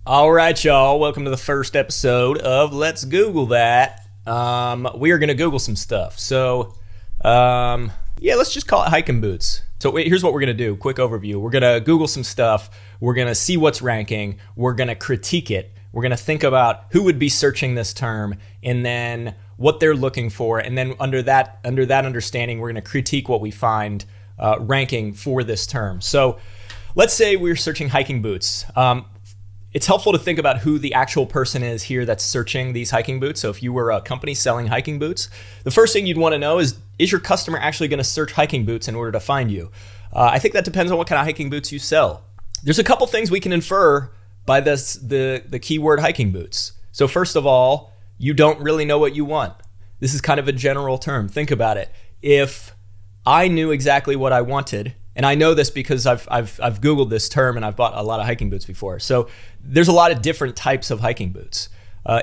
All right, y'all. Welcome to the first episode of Let's Google That. We are going to Google some stuff. Let's just call it hiking boots. So here's what we're going to do. Quick overview. We're going to Google some stuff. We're going to see what's ranking. We're going to critique it. We're going to think about who would be searching this term and then what they're looking for. And then under that understanding, we're going to critique what we find ranking for this term. So let's say we're searching hiking boots. It's helpful to think about who the actual person is here that's searching these hiking boots. So if you were a company selling hiking boots, the first thing you'd want to know is your customer actually going to search hiking boots in order to find you? I think that depends on what kind of hiking boots you sell. There's a couple things we can infer by the keyword hiking boots. So first of all, you don't really know what you want. This is kind of a general term. Think about it. If I knew exactly what I wanted, and I know this because I've Googled this term and I've bought a lot of hiking boots before. So there's a lot of different types of hiking boots.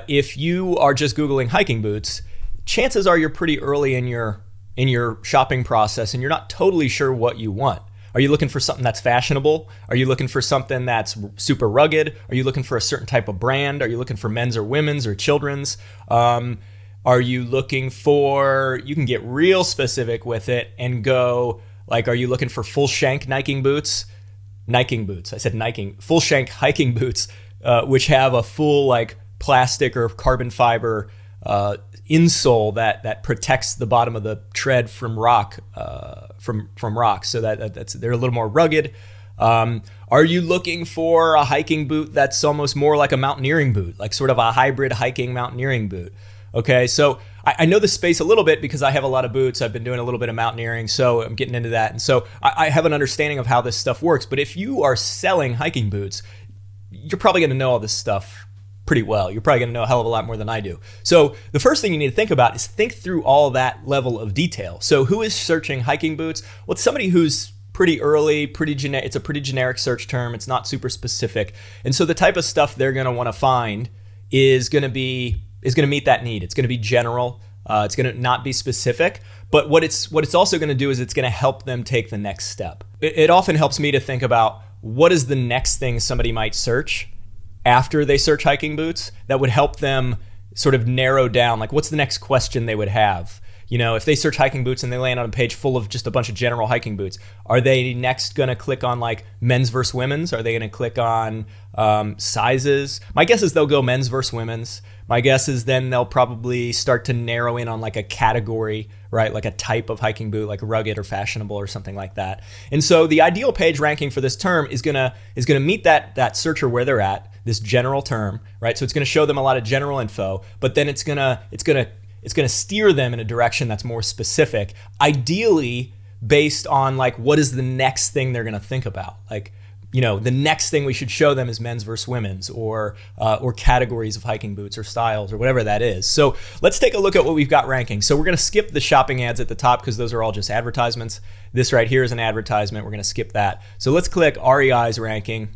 If you are just Googling hiking boots, chances are you're pretty early in your shopping process and you're not totally sure what you want. Are you looking for something that's fashionable? Are you looking for something that's super rugged? Are you looking for a certain type of brand? Are you looking for men's or women's or children's? Are you looking for, you can get real specific with it and go, like, are you looking for full shank Nike boots? I said Nike. Full shank hiking boots, which have a full like plastic or carbon fiber insole that protects the bottom of the tread from rock, from rocks, so that's they're a little more rugged. Are you looking for a hiking boot that's almost more like a mountaineering boot, like sort of a hybrid hiking mountaineering boot? Okay, so I know the space a little bit because I have a lot of boots. I've been doing a little bit of mountaineering, so I'm getting into that. And so I have an understanding of how this stuff works. But if you are selling hiking boots, you're probably going to know all this stuff pretty well. You're probably going to know a hell of a lot more than I do. So the first thing you need to think about is think through all that level of detail. So who is searching hiking boots? Well, it's somebody who's pretty early, it's a pretty generic search term. It's not super specific. And so the type of stuff they're going to want to find is going to meet that need. It's going to be general. It's going to not be specific. But what it's also going to do is it's going to help them take the next step. It often helps me to think about what is the next thing somebody might search after they search hiking boots that would help them sort of narrow down, like what's the next question they would have. You know, if they search hiking boots and they land on a page full of just a bunch of general hiking boots, are they next going to click on like men's versus women's? Are they going to click on sizes? My guess is they'll go men's versus women's. My guess is then they'll probably start to narrow in on like a category, right? Like a type of hiking boot, like rugged or fashionable or something like that. And so the ideal page ranking for this term is gonna meet that searcher where they're at, this general term, right? So it's gonna show them a lot of general info, but then it's gonna steer them in a direction that's more specific, ideally based on like what is the next thing they're gonna think about. Like, you know, the next thing we should show them is men's versus women's or categories of hiking boots or styles or whatever that is. So let's take a look at what we've got ranking. So we're gonna skip the shopping ads at the top because those are all just advertisements. This right here is an advertisement. We're gonna skip that. So let's click REI's ranking.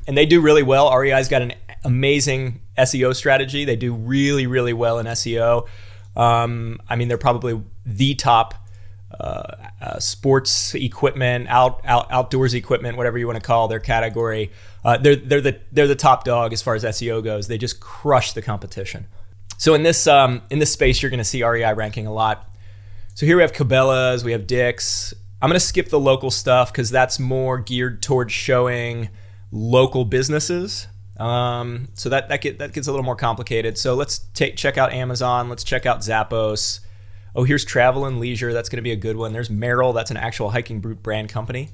And they do really well. REI's got an amazing SEO strategy. They do really, really well in SEO. I mean, they're probably the top sports equipment, outdoors equipment, whatever you want to call their category. They're the top dog as far as SEO goes. They just crush the competition. So in this space, you're going to see REI ranking a lot. So here we have Cabelas, we have Dick's. I'm going to skip the local stuff because that's more geared towards showing local businesses. So that gets a little more complicated. So let's check out Amazon. Let's check out Zappos. Oh, here's Travel and Leisure. That's going to be a good one. There's Merrill. That's an actual hiking boot brand company.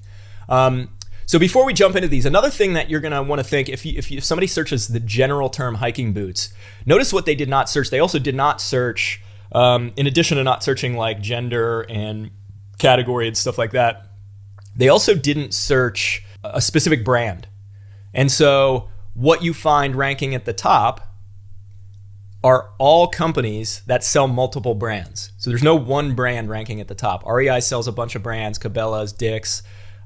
So before we jump into these, another thing that you're going to want to think, if somebody searches the general term hiking boots, notice what they did not search. They also did not search, in addition to not searching like gender and category and stuff like that, they also didn't search a specific brand. And so what you find ranking at the top are all companies that sell multiple brands. So there's no one brand ranking at the top. REI sells a bunch of brands, Cabelas, Dick's,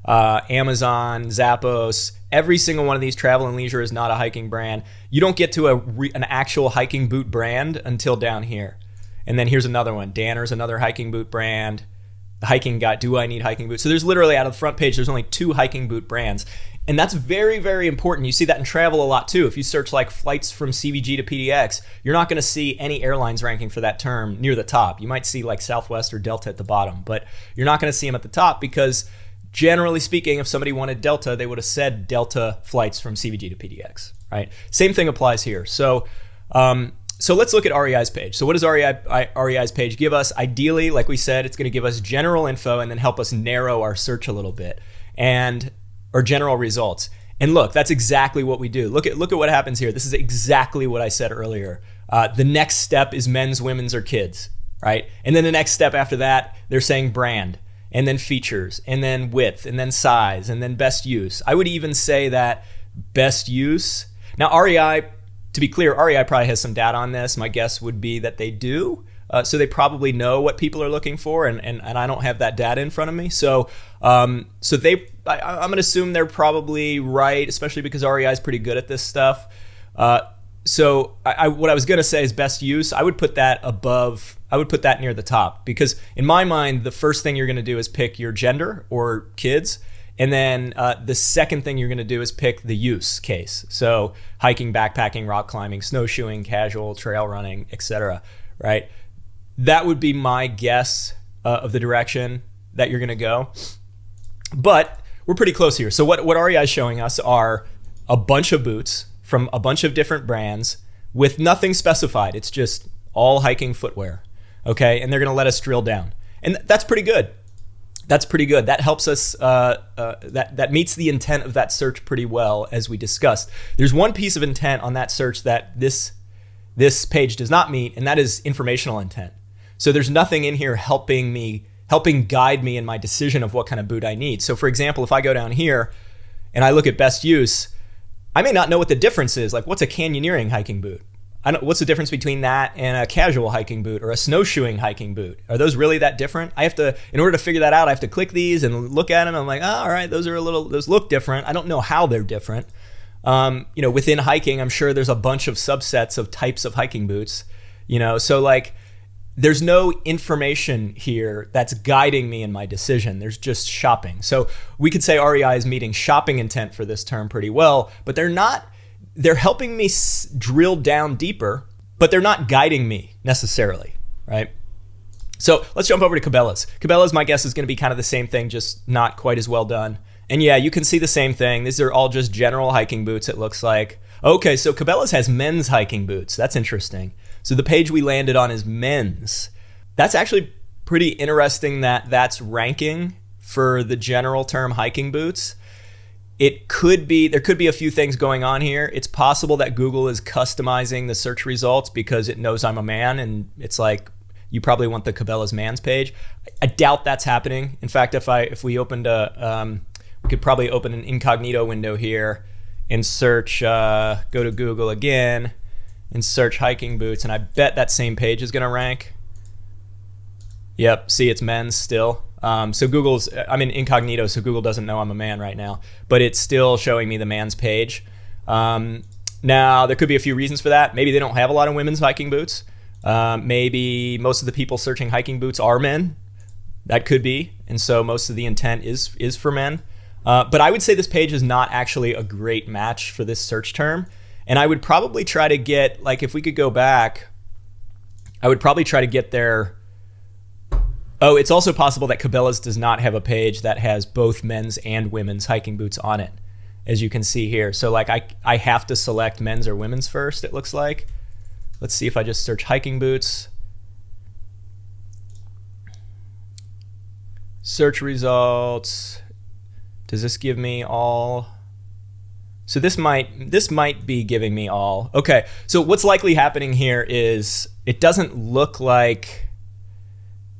Amazon, Zappos. Every single one of these, Travel and Leisure, is not a hiking brand. You don't get to an actual hiking boot brand until down here. And then here's another one. Danner's another hiking boot brand. The Hiking Guide, Do I Need Hiking Boots? So there's literally, out of the front page, there's only 2 hiking boot brands. And that's very, very important. You see that in travel a lot too. If you search like flights from CVG to PDX, you're not going to see any airlines ranking for that term near the top. You might see like Southwest or Delta at the bottom, but you're not going to see them at the top because generally speaking, if somebody wanted Delta, they would have said Delta flights from CVG to PDX, right? Same thing applies here. So let's look at REI's page. So what does REI's page give us? Ideally, like we said, it's going to give us general info and then help us narrow our search a little bit or general results. And look, that's exactly what we do. Look at what happens here. This is exactly what I said earlier. The next step is men's, women's, or kids, right? And then the next step after that, they're saying brand, and then features, and then width, and then size, and then best use. I would even say that best use. Now REI, to be clear, REI probably has some data on this. My guess would be that they do. So they probably know what people are looking for, and I don't have that data in front of me. So I'm going to assume they're probably right, especially because REI is pretty good at this stuff. So what I was going to say is best use. I would put that above. I would put that near the top because in my mind, the first thing you're going to do is pick your gender or kids. And then the second thing you're going to do is pick the use case. So hiking, backpacking, rock climbing, snowshoeing, casual, trail running, etc. Right? That would be my guess of the direction that you're going to go. But we're pretty close here. So what REI is showing us are a bunch of boots from a bunch of different brands with nothing specified. It's just all hiking footwear. Okay? And they're going to let us drill down. And that's pretty good. That's pretty good. That helps us, that meets the intent of that search pretty well, as we discussed. There's one piece of intent on that search that this page does not meet, and that is informational intent. So there's nothing in here helping guide me in my decision of what kind of boot I need. So for example, if I go down here and I look at best use, I may not know what the difference is. Like, what's a canyoneering hiking boot? What's the difference between that and a casual hiking boot or a snowshoeing hiking boot? Are those really that different? In order to figure that out, I have to click these and look at them. I'm like, all right, those look different. I don't know how they're different. Within hiking, I'm sure there's a bunch of subsets of types of hiking boots, so like there's no information here that's guiding me in my decision. There's just shopping. So we could say REI is meeting shopping intent for this term pretty well, but they're helping me drill down deeper, but they're not guiding me necessarily, right? So let's jump over to Cabelas. Cabelas, my guess, is going to be kind of the same thing, just not quite as well done. And yeah, you can see the same thing. These are all just general hiking boots, it looks like. Okay, so Cabelas has men's hiking boots. That's interesting. So the page we landed on is men's. That's actually pretty interesting that that's ranking for the general term hiking boots. There could be a few things going on here. It's possible that Google is customizing the search results because it knows I'm a man, and it's like, you probably want the Cabelas man's page. I doubt that's happening. In fact, if we opened we could probably open an incognito window here and search, go to Google again and search hiking boots, and I bet that same page is going to rank. Yep, see, it's men's still. So I'm in incognito, so Google doesn't know I'm a man right now, but it's still showing me the man's page. Now, there could be a few reasons for that. Maybe they don't have a lot of women's hiking boots. Maybe most of the people searching hiking boots are men. That could be, and so most of the intent is for men. But I would say this page is not actually a great match for this search term. And I would probably try to get, like, if we could go back, I would probably try to get there. Oh, it's also possible that Cabelas does not have a page that has both men's and women's hiking boots on it, as you can see here. So like I have to select men's or women's first, it looks like. Let's see if I just search hiking boots. Search results. Does this give me all? So this might be giving me all. Okay, so what's likely happening here is it doesn't look like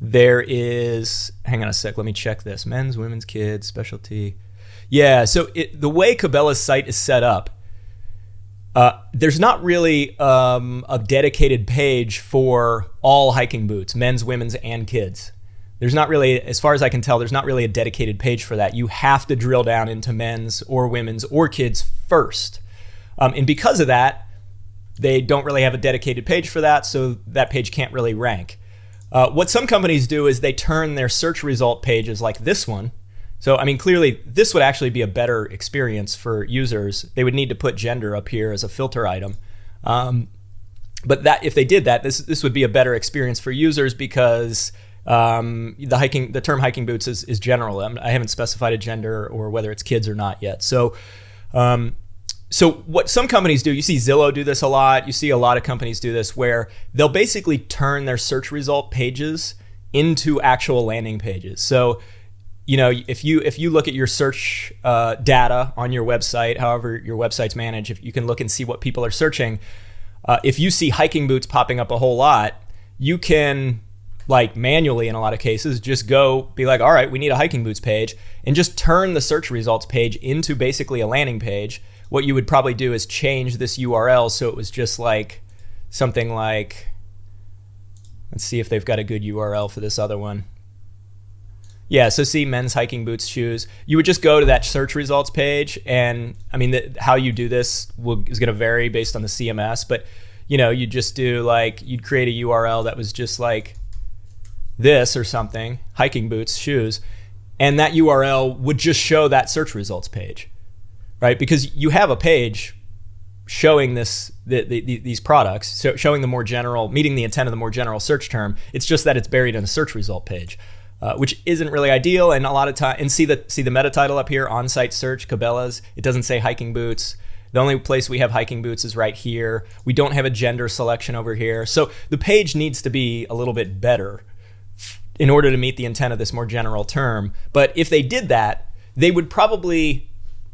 there is, hang on a sec, let me check this. Men's, women's, kids, specialty. Yeah, so the way Cabelas' site is set up, there's not really a dedicated page for all hiking boots, men's, women's, and kids. There's not really, as far as I can tell, there's not really a dedicated page for that. You have to drill down into men's or women's or kids first. And because of that, they don't really have a dedicated page for that, so that page can't really rank. What some companies do is they turn their search result pages like this one. So, I mean, clearly this would actually be a better experience for users. They would need to put gender up here as a filter item. But that if they did that, this would be a better experience for users because the term hiking boots is general. I haven't specified a gender or whether it's kids or not yet. So what some companies do, you see Zillow do this a lot. You see a lot of companies do this where they'll basically turn their search result pages into actual landing pages. So, you know, if you look at your search data on your website, however your website's managed, if you can look and see what people are searching, if you see hiking boots popping up a whole lot, you can, like, manually in a lot of cases, just go be like, all right, we need a hiking boots page, and just turn the search results page into basically a landing page. What you would probably do is change this URL so it was just like something like, let's see if they've got a good URL for this other one. Yeah, so see men's hiking boots, shoes. You would just go to that search results page, and I mean, how you do this is going to vary based on the CMS, but you know, you just do like, you'd create a URL that was just like this or something, hiking boots, shoes, and that URL would just show that search results page, right? Because you have a page showing these products, so showing the more general, meeting the intent of the more general search term. It's just that it's buried in a search result page. Which isn't really ideal, and a lot of time, and see the meta title up here, on-site search, Cabelas. It doesn't say hiking boots. The only place we have hiking boots is right here. We don't have a gender selection over here. So the page needs to be a little bit better in order to meet the intent of this more general term. But if they did that, they would probably,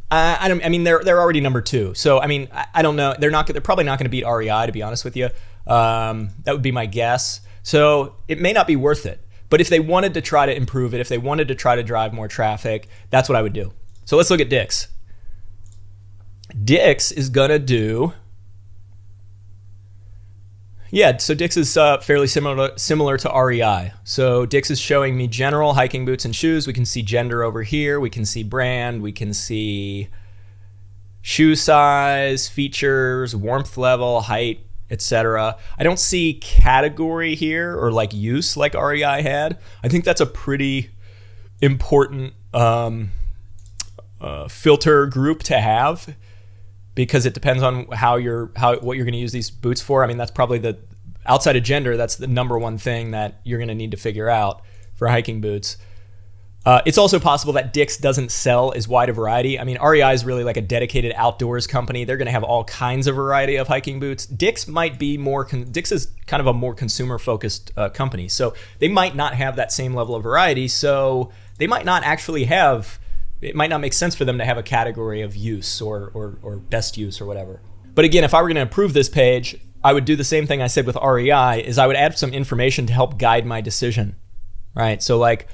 I mean, they're already number 2. So I mean, I don't know. They're probably not going to beat REI, to be honest with you. That would be my guess. So it may not be worth it. But if they wanted to try to improve it, if they wanted to try to drive more traffic, that's what I would do. So let's look at Dix. Dix is going to do, yeah, so Dix is fairly similar to REI. So Dix is showing me general hiking boots and shoes. We can see gender over here. We can see brand. We can see shoe size, features, warmth level, height, etc. I don't see category here or like use like REI had. I think that's a pretty important filter group to have, because it depends on what you're going to use these boots for. I mean, that's probably outside of gender, that's the number one thing that you're going to need to figure out for hiking boots. It's also possible that Dix doesn't sell as wide a variety. I mean, REI is really like a dedicated outdoors company. They're going to have all kinds of variety of hiking boots. Dix might be more, Dix is kind of a more consumer-focused company. So they might not have that same level of variety. So they might not actually have, it might not make sense for them to have a category of use or best use or whatever. But again, if I were going to improve this page, I would do the same thing I said with REI, is I would add some information to help guide my decision, right? So like,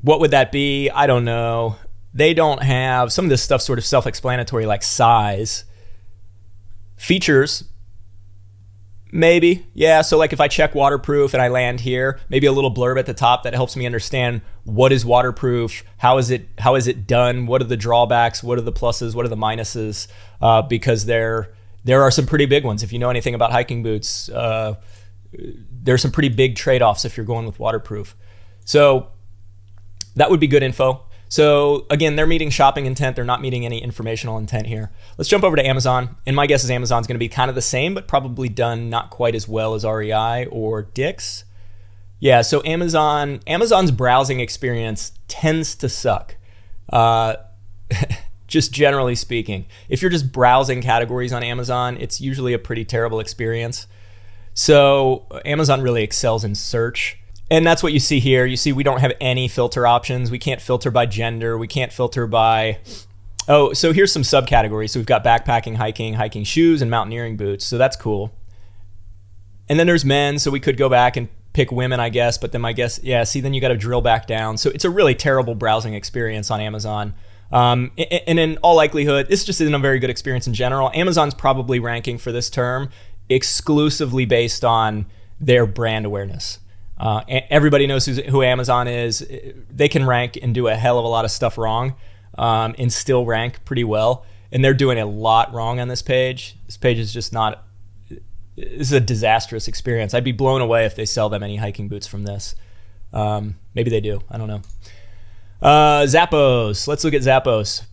what would that be? I don't know. They don't have, some of this stuff sort of self-explanatory, like size. Features, maybe. Yeah, so like if I check waterproof and I land here, maybe a little blurb at the top that helps me understand what is waterproof, how is it done, what are the drawbacks, what are the pluses, what are the minuses, because there are some pretty big ones. If you know anything about hiking boots, there's some pretty big trade-offs if you're going with waterproof. So that would be good info. So again, they're meeting shopping intent. They're not meeting any informational intent here. Let's jump over to Amazon. And my guess is Amazon's going to be kind of the same, but probably done not quite as well as REI or Dix. Yeah, so Amazon's browsing experience tends to suck. Just generally speaking. If you're just browsing categories on Amazon, it's usually a pretty terrible experience. So Amazon really excels in search. And that's what you see here. You see we don't have any filter options. We can't filter by gender. We can't filter by, so here's some subcategories. So we've got backpacking, hiking shoes, and mountaineering boots. So that's cool. And then there's men. So we could go back and pick women, I guess. But then my guess, yeah, see, then you got to drill back down. So it's a really terrible browsing experience on Amazon. And in all likelihood, this just isn't a very good experience in general. Amazon's probably ranking for this term exclusively based on their brand awareness. Everybody knows who Amazon is. They can rank and do a hell of a lot of stuff wrong, and still rank pretty well. And they're doing a lot wrong on this page. This page is just not, this is a disastrous experience. I'd be blown away if they sell them any hiking boots from this. Maybe they do. I don't know. Zappos. Let's look at Zappos.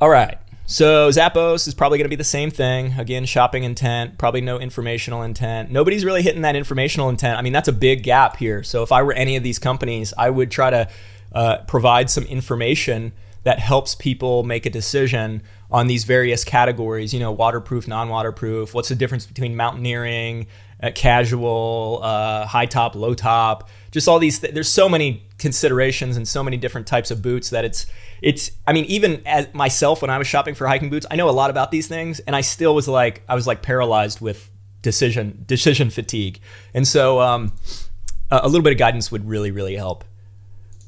All right. So Zappos is probably going to be the same thing. Again, shopping intent, probably no informational intent. Nobody's really hitting that informational intent. I mean, that's a big gap here. So if I were any of these companies, I would try to provide some information that helps people make a decision on these various categories, waterproof, non-waterproof. What's the difference between mountaineering, casual, high top, low top, just all these, there's so many considerations and so many different types of boots that I mean, even as myself, when I was shopping for hiking boots, I know a lot about these things, and I still was like paralyzed with decision fatigue. And so a little bit of guidance would really, really help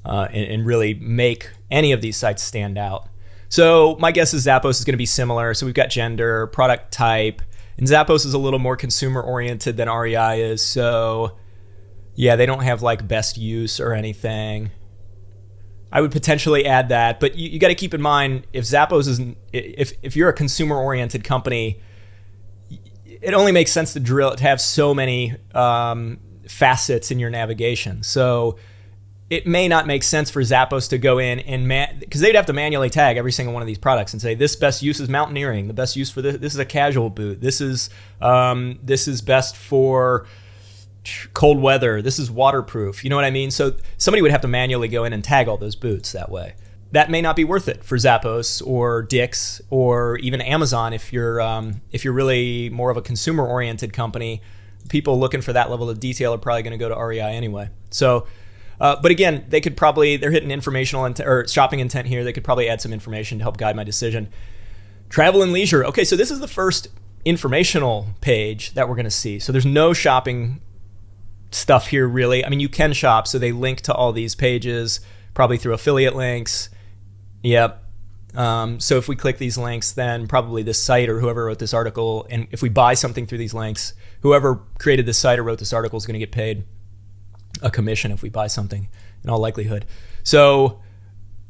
and really make any of these sites stand out. So my guess is Zappos is going to be similar. So we've got gender, product type, and Zappos is a little more consumer oriented than REI is. So yeah, they don't have like best use or anything. I would potentially add that, but you got to keep in mind, if Zappos isn't, if you're a consumer oriented company, it only makes sense to have so many facets in your navigation. So it may not make sense for Zappos to go in and because they'd have to manually tag every single one of these products and say, this best use is mountaineering. The best use for this is a casual boot. This is best for cold weather. This is waterproof. You know what I mean? So somebody would have to manually go in and tag all those boots that way. That may not be worth it for Zappos or Dick's or even Amazon if you're really more of a consumer oriented company. People looking for that level of detail are probably going to go to REI anyway. So. But again, they're hitting informational or shopping intent here. They could probably add some information to help guide my decision. Travel and leisure. Okay, so this is the first informational page that we're going to see. So there's no shopping stuff here really. I mean, you can shop, so they link to all these pages, probably through affiliate links. Yep. So if we click these links, then probably this site or whoever wrote this article, and if we buy something through these links, whoever created this site or wrote this article is going to get paid a commission if we buy something, in all likelihood. So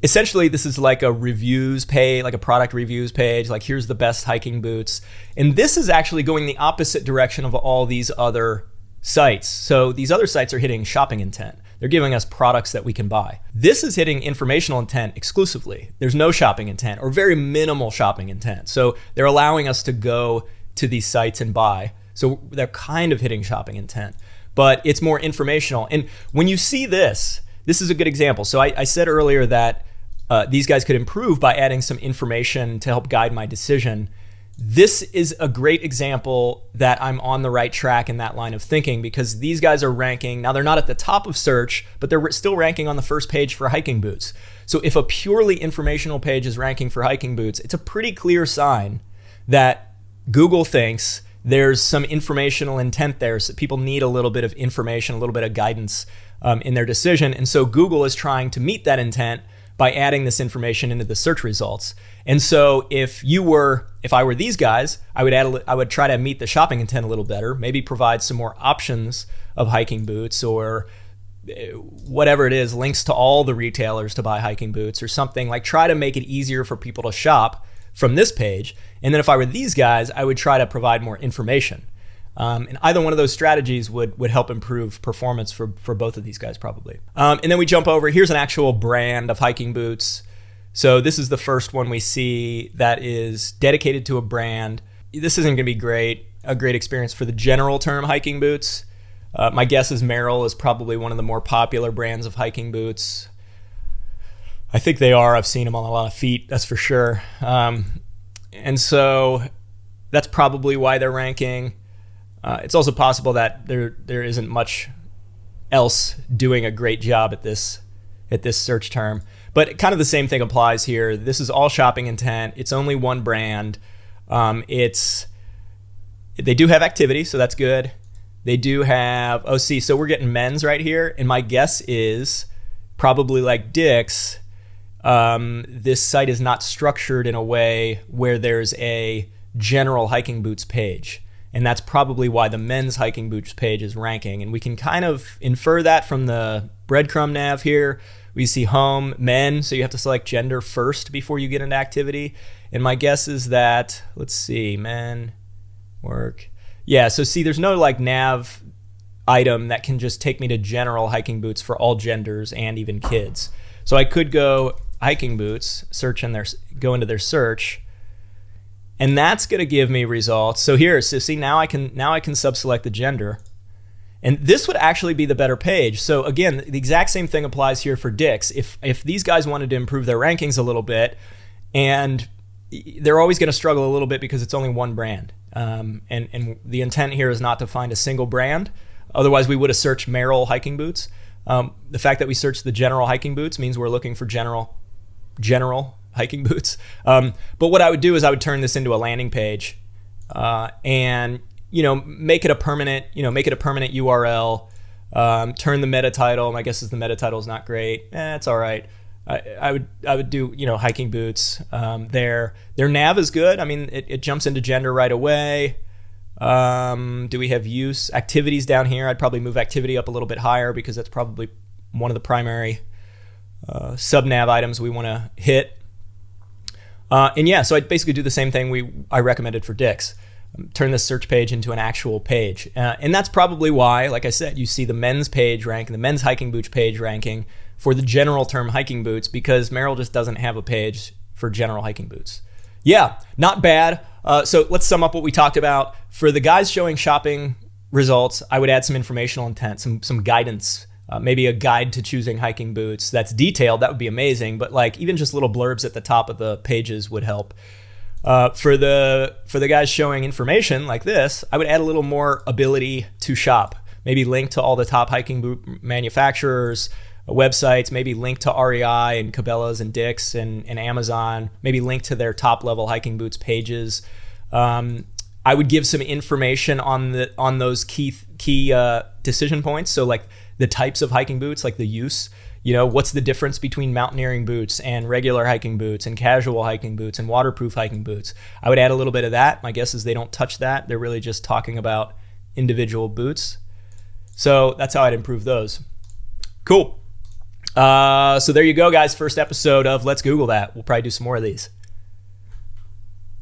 essentially this is like a reviews page, like a product reviews page, like here's the best hiking boots. And this is actually going the opposite direction of all these other sites. So these other sites are hitting shopping intent. They're giving us products that we can buy. This is hitting informational intent exclusively. There's no shopping intent or very minimal shopping intent. So they're allowing us to go to these sites and buy. So they're kind of hitting shopping intent, but it's more informational. And when you see this is a good example. So I said earlier that these guys could improve by adding some information to help guide my decision. This is a great example that I'm on the right track in that line of thinking, because these guys are ranking. Now they're not at the top of search, but they're still ranking on the first page for hiking boots. So if a purely informational page is ranking for hiking boots, it's a pretty clear sign that Google thinks there's some informational intent there. So people need a little bit of information, a little bit of guidance in their decision. And so Google is trying to meet that intent by adding this information into the search results. And so if I were these guys, I would try to meet the shopping intent a little better, maybe provide some more options of hiking boots or whatever it is, links to all the retailers to buy hiking boots or something, like try to make it easier for people to shop from this page. And then if I were these guys, I would try to provide more information. And either one of those strategies would help improve performance for both of these guys probably. And then we jump over, here's an actual brand of hiking boots. So this is the first one we see that is dedicated to a brand. This isn't gonna be a great experience for the general term hiking boots. My guess is Merrell is probably one of the more popular brands of hiking boots. I think they are. I've seen them on a lot of feet, that's for sure. And so that's probably why they're ranking. It's also possible that there isn't much else doing a great job at this search term. But kind of the same thing applies here. This is all shopping intent. It's only one brand. They do have activity, so that's good. They do have, so we're getting men's right here. And my guess is probably like Dick's, this site is not structured in a way where there's a general hiking boots page. And that's probably why the men's hiking boots page is ranking. And we can kind of infer that from the breadcrumb nav here. We see home, men, so you have to select gender first before you get into activity. And my guess is that, let's see, men, work. Yeah, so see, there's no like nav item that can just take me to general hiking boots for all genders and even kids. So I could go hiking boots, go into their search, and that's going to give me results. So here, so see, now I can sub-select the gender. And this would actually be the better page. So again, the exact same thing applies here for Dick's. If these guys wanted to improve their rankings a little bit, and they're always going to struggle a little bit because it's only one brand. And the intent here is not to find a single brand. Otherwise, we would have searched Merrell hiking boots. The fact that we searched the general hiking boots means we're looking for general hiking boots. But what I would do is I would turn this into a landing page, and make it a permanent URL. Turn the meta title. My guess is the meta title is not great. It's all right. I would do hiking boots. Their nav is good. I mean, it jumps into gender right away. Do we have use activities down here? I'd probably move activity up a little bit higher because that's probably one of the primary sub nav items we want to hit. And yeah, so I'd basically do the same thing I recommended for Dick's. Turn this search page into an actual page. And that's probably why, like I said, you see the men's page rank, the men's hiking boots page ranking for the general term hiking boots, because Merrell just doesn't have a page for general hiking boots. Yeah, not bad. So let's sum up what we talked about. For the guys showing shopping results, I would add some informational intent, some guidance, maybe a guide to choosing hiking boots that's detailed. That would be amazing. But like even just little blurbs at the top of the pages would help. For the guys showing information like this, I would add a little more ability to shop. Maybe link to all the top hiking boot manufacturers, websites, maybe link to REI and Cabelas and Dick's and Amazon, maybe link to their top level hiking boots pages. I would give some information on those key decision points. So like the types of hiking boots, like the use, what's the difference between mountaineering boots and regular hiking boots and casual hiking boots and waterproof hiking boots. I would add a little bit of that. My guess is they don't touch that. They're really just talking about individual boots. So that's how I'd improve those. Cool. So there you go, guys. First episode of Let's Google That. We'll probably do some more of these.